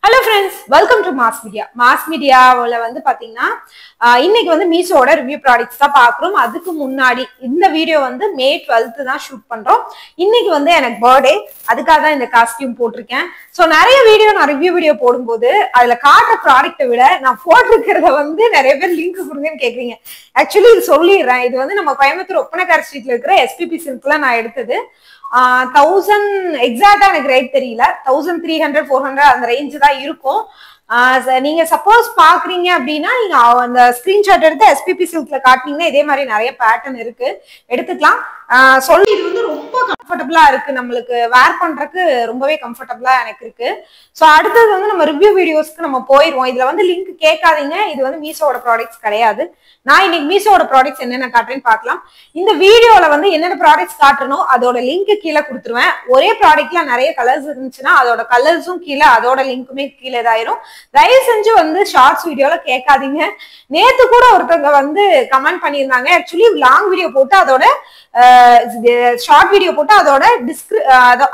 Hello friends, welcome to Mass Media. Mass Media வந்து பாத்தீங்கன்னா இன்னைக்கு வந்து மீஷோட ரிவ்யூ ப்ராடக்ட்ஸ் தான் பார்க்குறோம். அதுக்கு முன்னாடி இந்த வீடியோ வந்து மே 12th தான் ஷூட் பண்றோம். இன்னைக்கு வந்து எனக்கு பர்த்டே, அதுக்காக தான் இந்த காஸ்டியூம் போட்டிருக்கேன். ஸோ நிறைய வீடியோ நான் ரிவ்யூ வீடியோ போடும்போது அதுல காட்டுற ப்ராடக்ட்டை விட நான் போட்டிருக்கிறத வந்து நிறைய பேர் லிங்க் கொடுங்கன்னு கேட்குறீங்க. ஆக்சுவலி இது சொல்லிடுறேன், இது வந்து நம்ம கோயம்புத்தூர் ஒப்பனக்கார ஸ்ட்ரீட்ல இருக்கிற SPP சில்க்ல நான் எடுத்தது. 1000 எக்ஸாக்டா எனக்கு ரேட் தெரியல, 1300 400 அந்த ரேஞ்சு தான் இருக்கும். நீங்க சப்போஸ் பாக்குறீங்க அப்படின்னா நீங்க அந்த ஸ்கிரீன்ஷாட் எடுத்து SPP சில்க்ல காட்டினீங்கன்னா இதே மாதிரி நிறைய பேட்டர்ன் இருக்கு, எடுத்துக்கலாம். சொல்லி இது வந்து ரொம்ப கம்ஃபர்டபுளா இருக்கு, நம்மளுக்கு வேர் பண்றதுக்கு ரொம்பவே கம்ஃபர்டபுளா எனக்கு இருக்கு. ஸோ அடுத்தது வந்து நம்ம ரிவ்யூ வீடியோஸ்க்கு நம்ம போயிடுவோம். இதுல வந்து லிங்க் கேட்காதீங்க, இது வந்து மீஷோட ப்ராடக்ட்ஸ் கிடையாது. நான் இன்னைக்கு மீஷோட ப்ராடக்ட்ஸ் என்னென்ன காட்டுறேன்னு பார்க்கலாம். இந்த வீடியோல வந்து என்னென்ன ப்ராடக்ட்ஸ் காட்டணும் அதோட லிங்க் கீழே கொடுத்துருவேன். ஒரே ப்ராடக்ட்ல நிறைய கலர்ஸ் இருந்துச்சுன்னா அதோட கலர்ஸும் கீழே, அதோட லிங்க்குமே கீழே இதாயிரும். தயவு செஞ்சு வந்து ஷார்ட்ஸ் வீடியோல கேட்காதீங்க. நேத்து கூட ஒருத்தவங்க வந்து கமெண்ட் பண்ணியிருந்தாங்க, ஆக்சுவலி லாங் வீடியோ போட்டு அதோட ஷார்ட் வீடியோ போட்டு அதோட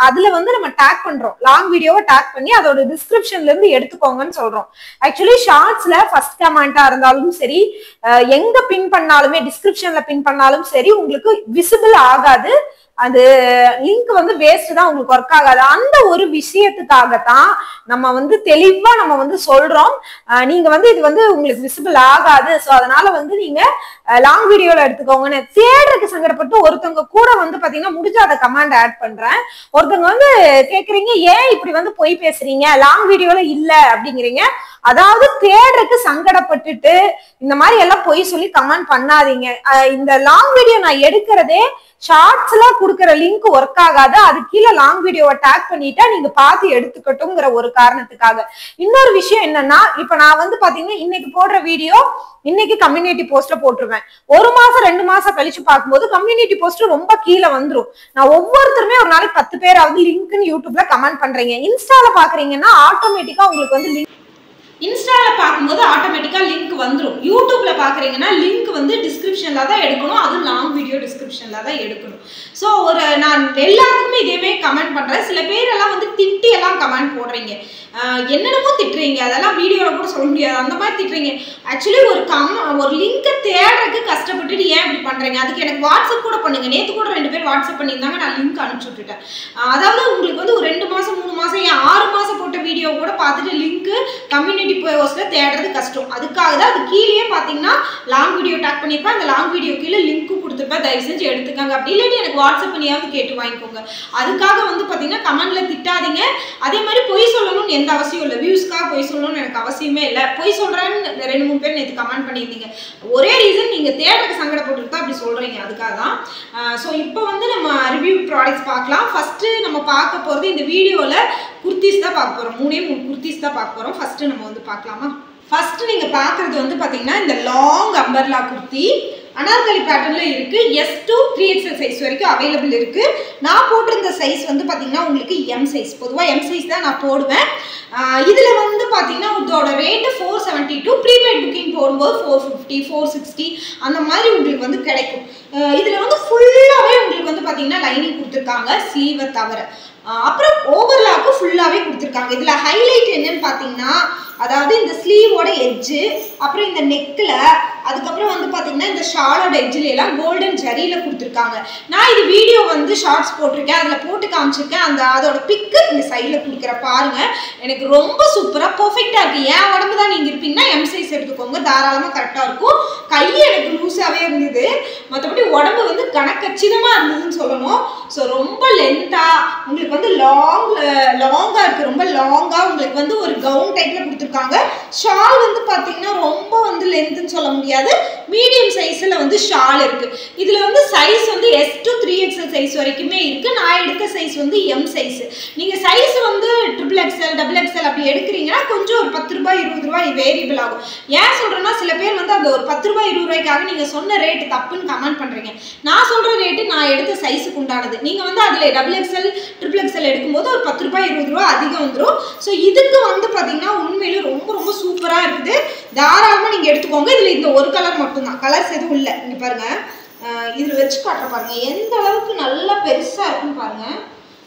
அதுல வந்து நம்ம டேக் பண்றோம், லாங் வீடியோவை டேக் பண்ணி அதோட டிஸ்கிரிப்ஷன்ல இருந்து எடுத்துக்கோங்கன்னு சொல்றோம். ஆக்சுவலி ஷார்ட்ஸ்ல ஃபர்ஸ்ட் கமெண்டா இருந்தாலும் சரி, எங்க பின் பண்ணாலுமே டிஸ்கிரிப்ஷன்ல பின் பண்ணாலும் சரி உங்களுக்கு விசிபிள் ஆகாது, அது லிங்க் வந்து வேஸ்ட் தான், உங்களுக்கு ஒர்க் ஆகாது. அந்த ஒரு விஷயத்துக்காகத்தான் நம்ம வந்து தெளிவா நம்ம வந்து சொல்றோம், நீங்க வந்து இது வந்து உங்களுக்கு விசிபிள் ஆகாது, ஸோ அதனால வந்து நீங்க லாங் வீடியோல எடுத்துக்கோங்கன்னு. தேடுறதுக்கு சங்கடப்பட்டு ஒருத்தவங்க கூட வந்து பாத்தீங்கன்னா முடிஞ்ச அதை கமாண்ட் ஆட் பண்றேன். ஒருத்தவங்க வந்து கேக்குறீங்க, ஏன் இப்படி வந்து பொய் பேசுறீங்க, லாங் வீடியோல இல்ல அப்படிங்கிறீங்க. அதாவது தேடுறதுக்கு சங்கடப்பட்டுட்டு இந்த மாதிரி எல்லாம் பொய் சொல்லி கமெண்ட் பண்ணாதீங்க. இந்த லாங் வீடியோ நான் எடுக்கிறதே ஷார்ட்ஸ்ல கொடுக்குற லிங்க் ஒர்க் ஆகாது, அது கீழே லாங் வீடியோவை டேக் பண்ணிட்டா நீங்க பார்த்து எடுத்துக்கட்டும்ங்கிற ஒரு காரணத்துக்காக. இன்னொரு விஷயம் என்னன்னா, இப்ப நான் வந்து பாத்தீங்கன்னா இன்னைக்கு போடுற வீடியோ இன்னைக்கு கம்யூனிட்டி போஸ்ட்ல போட்டுருவேன். 1 மாசம் 2 மாசம் கழிச்சு பார்க்கும்போது கம்யூனிட்டி போஸ்ட் ரொம்ப கீழே வந்துடும். நான் ஒவ்வொருத்தருமே ஒரு நாளைக்கு 10 பேராவது லிங்க்னு யூடியூப்ல கமெண்ட் பண்றீங்க. இன்ஸ்டால பாக்குறீங்கன்னா ஆட்டோமேட்டிக்கா உங்களுக்கு வந்து லிங்க், இன்ஸ்டால பார்க்கும்போது ஆட்டோமேட்டிக்கா லிங்க் வந்துடும். யூடியூப்ல பாக்குறீங்கன்னா லிங்க் வந்து டிஸ்கிரிப்ஷன்ல தான் எடுக்கணும், அதுவும் லாங் வீடியோ டிஸ்கிரிப்ஷன்ல தான் எடுக்கணும். ஸோ நான் எல்லாருக்குமே இதேமே கமெண்ட் பண்றேன். சில பேர் எல்லாம் வந்து திட்டி எல்லாம் கமெண்ட் போடுறீங்க, என்னென்னமோ திட்டுறீங்க, அதெல்லாம் வீடியோல கூட சொல்ல முடியாது, அந்த மாதிரி திட்டுறீங்க. ஆக்சுவலி ஒரு லிங்கை தேடுறதுக்கு கஷ்டப்பட்டுட்டு ஏன் இப்படி பண்றீங்க? அதுக்கு எனக்கு வாட்ஸ்அப் கூட பண்ணுங்க. நேற்று கூட 2 பேர் வாட்ஸ்அப் பண்ணியிருந்தாங்க, நான் லிங்க் அனுப்பிச்சு விட்டுட்டேன். அதாவது உங்களுக்கு வந்து ஒரு 2 மாசம் 3 மாசம் ஏன் 6 மாசம் போட்ட வீடியோ கூட பார்த்துட்டு லிங்க் கம்யூனிட்டி போஸ்ட்ல தேடுறது கஷ்டம். அதுக்காக தான் அது கீழே பாத்தீங்கன்னா லாங் வீடியோ டேக் பண்ணிருப்பேன், அந்த லாங் வீடியோ கீழே லிங்க் கொடுத்துருப்பேன், தயவு செஞ்சு எடுத்துக்காங்க. அப்படி இல்லாட்டி எனக்கு வாட்ஸ்அப் பண்ணியாவது கேட்டு வாங்கிக்கோங்க. அதுக்காக வந்து பாத்தீங்கன்னா கமெண்ட்ல திட்டாதீங்க. அதே மாதிரி பொய் சொல்லணும்னு எந்த அவசியம் இல்லை, வியூஸ்க்காக பொய் சொல்லணும்னு எனக்கு அவசியமே இல்லை. பொய் சொல்றேன்னு 2-3 பேர் நேற்று கமெண்ட் பண்ணியிருந்தீங்க. ஒரே ரீசன், நீங்க தேடுறதுக்கு சங்கடப்பட்டு அப்படி சொல்றீங்க, அதுக்காக தான். ஸோ இப்போ வந்து நம்ம ரிவ்யூ ப்ராடக்ட்ஸ் பார்க்கலாம். ஃபர்ஸ்ட் நம்ம பார்க்க போறது இந்த வீடியோல குர்த்திஸ் தான் பார்க்க போறோம். 3 குர்த்திஸ் தான் பார்க்க போறோம். ஃபர்ஸ்ட் நம்ம வந்து பார்க்கலாமா? ஃபர்ஸ்ட் நீங்க பாக்குறது வந்து பாத்தீங்கன்னா இந்த லாங் அம்பர்லா குர்த்தி அனார்கலி பேட்டர்ன்ல இருக்கு. S to 3XL சைஸ் வரைக்கும் அவைலபிள் இருக்கு. நான் போட்டிருந்த சைஸ் வந்து பாத்தீங்கன்னா உங்களுக்கு M சைஸ். பொதுவா M சைஸ் தான் நான் போடுவேன். இதுல வந்து பாத்தீங்கன்னா இதோட ரேட் 472, ப்ரீபெய்ட் புக்கிங் போடும்போது 450 460 அந்த மாதிரி உங்களுக்கு வந்து கிடைக்கும். இதுல வந்து ஃபுல்லாவே உங்களுக்கு வந்து பாத்தீங்கன்னா லைனிங் கொடுத்துருக்காங்க, ஸ்லீவை தவிர. அப்புறம் ஓவர்லாக்கு ஃபுல்லாவே கொடுத்துருக்காங்க. இதுல ஹைலைட் என்னன்னு பாத்தீங்கன்னா, அதாவது இந்த ஸ்லீவோட எட்ஜு, அப்புறம் இந்த நெக்ல, அதுக்கப்புறம் வந்து பாத்தீங்கன்னா இந்த ஷாலோட எட்ஜில எல்லாம் கோல்டன் ஜரியில கொடுத்துருக்காங்க. நான் இது வீடியோ வந்து ஷார்ட்ஸ் போட்டிருக்கேன், அதுல போட்டு காமிச்சிருக்கேன். அதோட பிக்கு இந்த சைட்ல கொடுக்குற பாருங்க, எனக்கு ரொம்ப சூப்பரா பெர்ஃபெக்டா இருக்கு. என் உடம்பு தான் நீங்க இருப்பீங்கன்னா M சைஸ் எடுத்துக்கோங்க, தாராளமா கரெக்டா இருக்கும். கை எனக்கு லூஸாவே இருந்தது, மற்றபடி உடம்பு வந்து கணக்கச்சிதமா இருந்ததுன்னு சொல்லணும். ஸோ ரொம்ப லென்த்தா உங்களுக்கு வந்து லாங்கா இருக்கு, ரொம்ப லாங்கா உங்களுக்கு வந்து ஒரு கவுன் டைப்ல கொடுத்துருக்காங்க. ஷால் வந்து பாத்தீங்கன்னா ரொம்ப வந்து லென்த்னு சொல்ல முடியாது, மீடியம் சைஸ்ல வந்து ஷால் இருக்கு. இதுல வந்து சைஸ் வந்து S to 3XL சைஸ் வரைக்குமே இருக்கு. நான் எடுத்த சைஸ் வந்து M சைஸ். நீங்க சைஸ் வந்து XXL XXL அப்படி எடுக்கிறீங்கன்னா கொஞ்சம் ஒரு 10 ரூபாய் 20 ரூபாய் வேரியபிள் ஆகும். ஏன் சொல்றேன்னா, சில பேர் வந்து அந்த ஒரு 10 ரூபாய் 20 ரூபாய்க்காக நீங்க சொன்ன ரேட் தப்புன்னு கமெண்ட் பண்றீங்க. நான் சொல்ற ரேட்டு நான் எடுத்த சைஸுக்கு உண்டானது. நீங்க வந்து அதுல XXL XXL எடுக்கும்போது ஒரு 10 ரூபாய் 20 ரூபாய் அதிகம் வந்துடும். ஸோ இதுக்கு வந்து பாத்தீங்கன்னா உண்மையிலே ரொம்ப ரொம்ப சூப்பரா இருக்குது, தாராளமா நீங்க எடுத்துக்கோங்க. இதுல இந்த ஒரு கலர் மட்டும்தான், கலர்ஸ் எதுவும் இல்லை. இங்க பாருங்க, இதுல வச்சு காட்டுற பாருங்க எந்த அளவுக்கு நல்லா பெருசா இருக்குன்னு பாருங்க.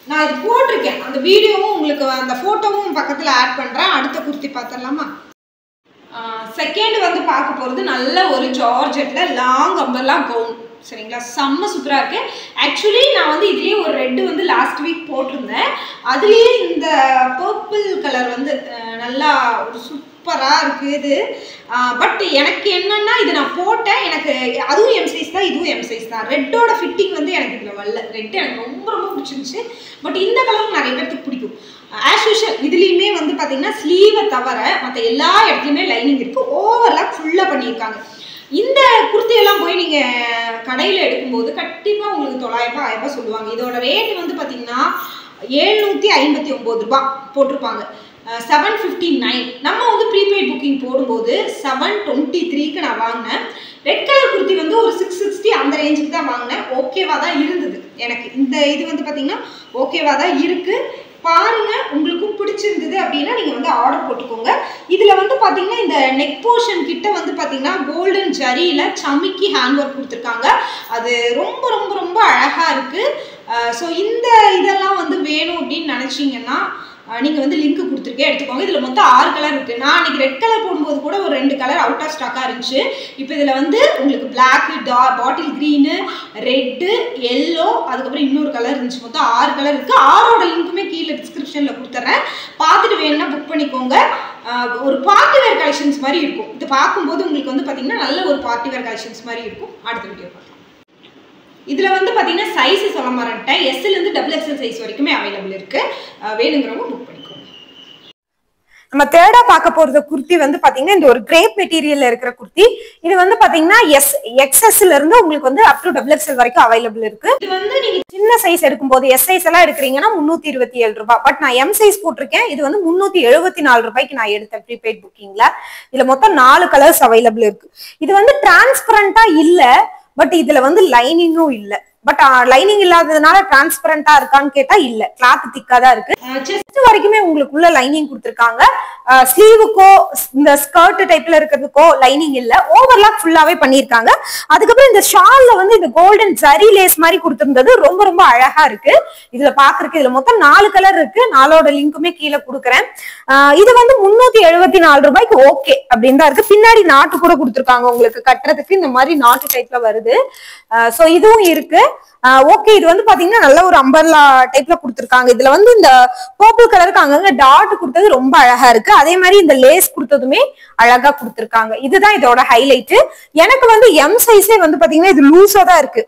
நான் இது போட்டிருக்கேன், அந்த வீடியோவும் உங்களுக்கு அந்த போட்டோவும் பக்கத்துல ஆட் பண்றேன். அடுத்த குர்த்தி பார்த்தலாமா? செகண்ட் வந்து பார்க்க போறது நல்ல ஒரு ஜார்ஜெட்ல லாங் அம்பர்லா கவுன். சரிங்களா, செம்ம சூப்பரா இருக்கு. ஆக்சுவலி நான் வந்து இதுலயே ஒரு ரெட் வந்து லாஸ்ட் வீக் போட்டிருந்தேன். அதுலயே இந்த பர்பிள் கலர் வந்து நல்லா ஒரு சூப்பரா இருக்கு இது. பட் எனக்கு என்னன்னா இது நான் போட்டேன், எனக்கு அதுவும் எம் சைஸ் தான், இதுவும் எம் சைஸ் தான். ரெட்டோட ஃபிட்டிங் வந்து எனக்கு இதுல வரல. ரெட் எனக்கு ரொம்ப ரொம்ப பிடிச்சிருந்துச்சு. பட் இந்த கலரும் நிறைய பேருக்கு பிடிக்கும். ஆஸ் யூஷுவல் இதுலேயுமே வந்து பார்த்தீங்கன்னா ஸ்லீவை தவிர மற்ற எல்லா இடத்துலையுமே லைனிங் இருக்கு. ஓவர்லாக் ஃபுல்லாக பண்ணியிருக்காங்க. இந்த குர்த்தியெல்லாம் போய் நீங்கள் கடையில் எடுக்கும்போது கண்டிப்பாக உங்களுக்கு 900 ரூபாய் 1000 ரூபாய் சொல்லுவாங்க. இதோட ரேட் வந்து பார்த்தீங்கன்னா 759 ரூபாய் போட்டிருப்பாங்க. 759. நம்ம வந்து ப்ரீபெய்ட் புக்கிங் போடும்போது 723க்கு நான் வாங்கினேன். ரெட் கலர் குர்த்தி வந்து ஒரு 660 அந்த ரேஞ்சுக்கு தான் வாங்கினேன். ஓகேவா தான் இருந்தது எனக்கு. இந்த இது வந்து பார்த்தீங்கன்னா ஓகேவா தான் இருக்கு. பாருங்க, உங்களுக்கும் பிடிச்சிருந்தது அப்படின்னா நீங்க வந்து ஆர்டர் போட்டுக்கோங்க. இதுல வந்து பாத்தீங்கன்னா இந்த நெக் போர்ஷன் கிட்ட வந்து பாத்தீங்கன்னா கோல்டன் ஜரியில சமிக்கி ஹேண்ட் ஒர்க் கொடுத்துருக்காங்க. அது ரொம்ப ரொம்ப ரொம்ப அழகா இருக்கு. ஸோ இந்த இதெல்லாம் வந்து வேணும் அப்படின்னு நினைச்சீங்கன்னா நீங்க வந்து லிங்க் கொடுத்துருக்கேன், எடுத்துக்கோங்க. இதுல மொத்தம் 6 கலர் இருக்கு. நான் அன்னைக்கு ரெட் கலர் போடும்போது கூட ஒரு 2 கலர் அவுட் ஆஃப் ஸ்டாக்கா இருந்துச்சு. இப்போ இதுல வந்து உங்களுக்கு பிளாக், பாட்டில் கிரீனு, ரெட்டு, எல்லோ, அதுக்கப்புறம் இன்னொரு கலர் இருந்துச்சு. மொத்தம் 6 கலர் இருக்கு. 6ஓட லிங்க்குமே கீழே டிஸ்கிரிப்ஷன்ல கொடுத்துறேன், பார்த்துட்டு வேணும்னா புக் பண்ணிக்கோங்க. ஒரு பார்ட்டி வேர் கலெக்ஷன்ஸ் மாதிரி இருக்கும். இது பார்க்கும்போது உங்களுக்கு வந்து பாத்தீங்கன்னா நல்ல ஒரு பார்ட்டி வேர் கலெக்ஷன்ஸ் மாதிரி இருக்கும். அடுத்த வீடியோ பார்க்கலாம். இதுல வந்து பாத்தீங்கன்னா சைஸ் சொல்ல மாட்டேன், எஸ்ல இருந்து XXL சைஸ் வரைக்குமே அவைலபிள் இருக்கு. வேணுங்கிறவங்க புக் பண்ணிக்கோங்க. நம்ம தேர்டா பார்க்க போறது குர்த்தி வந்து பாத்தீங்கன்னா இந்த ஒரு கிரேப் மெட்டீரியல்ல இருக்கிற குர்த்தி. இது வந்து பாத்தீங்கன்னா XSல இருந்து உங்களுக்கு வந்து அப் டு XXL வரைக்கும் அவைலபிள் இருக்கு. இது வந்து நீங்க சின்ன சைஸ் எடுக்கும்போது எஸ் சைஸ் எல்லாம் எடுக்கிறீங்கன்னா 327 ரூபாய். பட் நான் எம் சைஸ் போட்டிருக்கேன். இது வந்து 374 ரூபாய்க்கு நான் எடுத்தேன் ப்ரீபெய்ட் புக்கிங்ல. இதுல மொத்தம் 4 கலர்ஸ் அவைலபிள் இருக்கு. இது வந்து டிரான்ஸ்பரண்டா இல்ல, பட் இதுல வந்து லைனிங்கும் இல்ல. பட் லைனிங் இல்லாததுனால டிரான்ஸ்பரண்டா இருக்கான்னு கேட்டா இல்ல, கிளாத் திக்கா தான் இருக்கு. செஸ்ட் வரைக்குமே உங்களுக்குள்ள லைனிங் கொடுத்துருக்காங்க. ஸ்லீவுக்கோ இந்த ஸ்கர்ட் டைப்ல இருக்கிறதுக்கோ லைனிங் இல்ல, ஓவர்லாக் ஃபுல்லாவே பண்ணிருக்காங்க. அதுக்கப்புறம் இந்த ஷால்ல வந்து இந்த கோல்டன் ஜரி லேஸ் மாதிரி கொடுத்திருந்தது ரொம்ப ரொம்ப அழகா இருக்கு. இதுல பாக்குறதுக்கு இதுல மொத்தம் 4 கலர் இருக்கு. 4ஓட லிங்க்குமே கீழே கொடுக்குறேன். இது வந்து 374 ரூபாய்க்கு ஓகே அப்படின்னு தான் இருக்கு. பின்னாடி நாட்டு கூட கொடுத்துருக்காங்க உங்களுக்கு கட்டுறதுக்கு, இந்த மாதிரி நாட்டு டைப்ல வருது. சோ இதுவும் இருக்கு. ஓகே, இது வந்து பாத்தீங்கன்னா நல்ல ஒரு அம்பர்லா டைப்ல கொடுத்துருக்காங்க. இதுல வந்து இந்த பர்பிள் கலருக்கு அங்கங்க டாட் கொடுத்தது ரொம்ப அழகா இருக்கு. அதே மாதிரி இந்த லேஸ் கொடுத்ததுமே அழகா கொடுத்துருக்காங்க. இதுதான் இதோட ஹைலைட். எனக்கு வந்து எம் சைஸே வந்து பாத்தீங்கன்னா இது லூஸா தான் இருக்கு.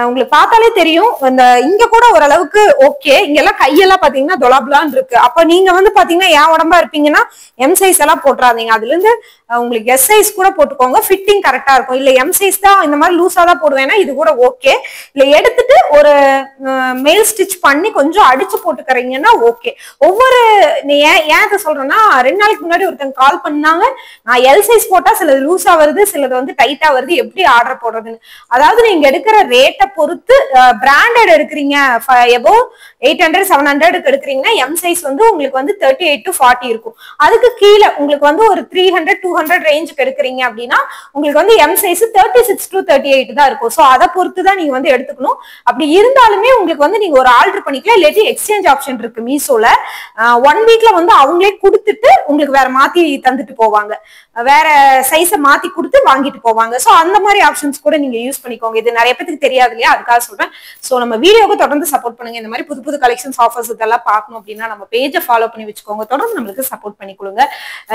உங்களுக்கு பார்த்தாலே தெரியும். இந்த இங்க கூட ஓரளவுக்கு ஓகே, இங்க எல்லாம் கையெல்லாம் பாத்தீங்கன்னா தொலாபலான் இருக்கு. அப்ப நீங்க வந்து பாத்தீங்கன்னா என் உடம்பா இருப்பீங்கன்னா எம் சைஸ் எல்லாம் போட்டுறாதீங்க. அதுல இருந்து உங்களுக்கு எஸ் சைஸ் கூட போட்டுக்கோங்க, ஃபிட்டிங் கரெக்டா இருக்கும். இல்ல எம் சைஸ் தான் இந்த மாதிரி லூஸா தான் போடுவேன்னா இது கூட ஓகே. இல்ல எடுத்துட்டு ஒரு மேல் ஸ்டிச் பண்ணி கொஞ்சம் அடிச்சு போட்டுக்கிறீங்கன்னா ஓகே. ஒவ்வொரு ஏன் இதை சொல்றேன்னா, 2 நாளைக்கு முன்னாடி ஒருத்தங்க கால் பண்ணாங்க, நான் எல் சைஸ் போட்டா சிலது லூஸா வருது, சிலது வந்து டைட்டா வருது, எப்படி ஆர்டர் போடுறதுன்னு. அதாவது நீங்க எடுக்கிற ரேட்டை பொறுத்து பிராண்டட் எடுக்கிறீங்க, எபோவ் 800 700 எடுக்கிறீங்கன்னா எம் சைஸ் வந்து உங்களுக்கு வந்து 38 to 40 இருக்கும். அதுக்கு கீழே உங்களுக்கு வந்து ஒரு 300 200 ரேஞ்சுக்கு எடுக்கிறீங்க அப்படின்னா உங்களுக்கு வந்து எம் சைஸ் 36 to 38 தான் இருக்கும். ஸோ அதை பொறுத்து தான் நீங்க வந்து எடுத்துக்கணும். அப்படி இருந்தாலுமே உங்களுக்கு வந்து நீங்க ஒரு ஆல்டர் பண்ணிக்கலாம், இல்லாட்டி எக்ஸ்சேஞ்ச் ஆப்ஷன் இருக்கு மீஷோல. 1 வீக்ல வந்து அவங்களே கொடுத்துட்டு உங்களுக்கு வேற மாத்தி தந்துட்டு போவாங்க, வேற சைஸை மாத்தி கொடுத்து வாங்கிட்டு போவாங்க. ஸோ அந்த மாதிரி ஆப்ஷன்ஸ் கூட நீங்க யூஸ் பண்ணிக்கோங்க. இது நிறைய பேருக்கு தெரியாது இல்லையா, அதுக்காக சொல்றேன். ஸோ நம்ம வீடியோக்கு தொடர்ந்து சப்போர்ட் பண்ணுங்க. இந்த மாதிரி புது புது கலெக்ஷன்ஸ் ஆஃபர்ஸ் இதெல்லாம் பார்க்கணும் அப்படின்னா நம்ம பேஜை ஃபாலோ பண்ணி வச்சுக்கோங்க. தொடர்ந்து நம்மளுக்கு சப்போர்ட் பண்ணி கொடுங்க.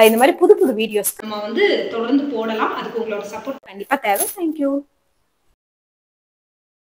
இந்த மாதிரி புது புது வீடியோஸ் நம்ம வந்து தொடர்ந்து போடலாம். அதுக்கு உங்களோட சப்போர்ட் கண்டிப்பா தேவை. தேங்க்யூ.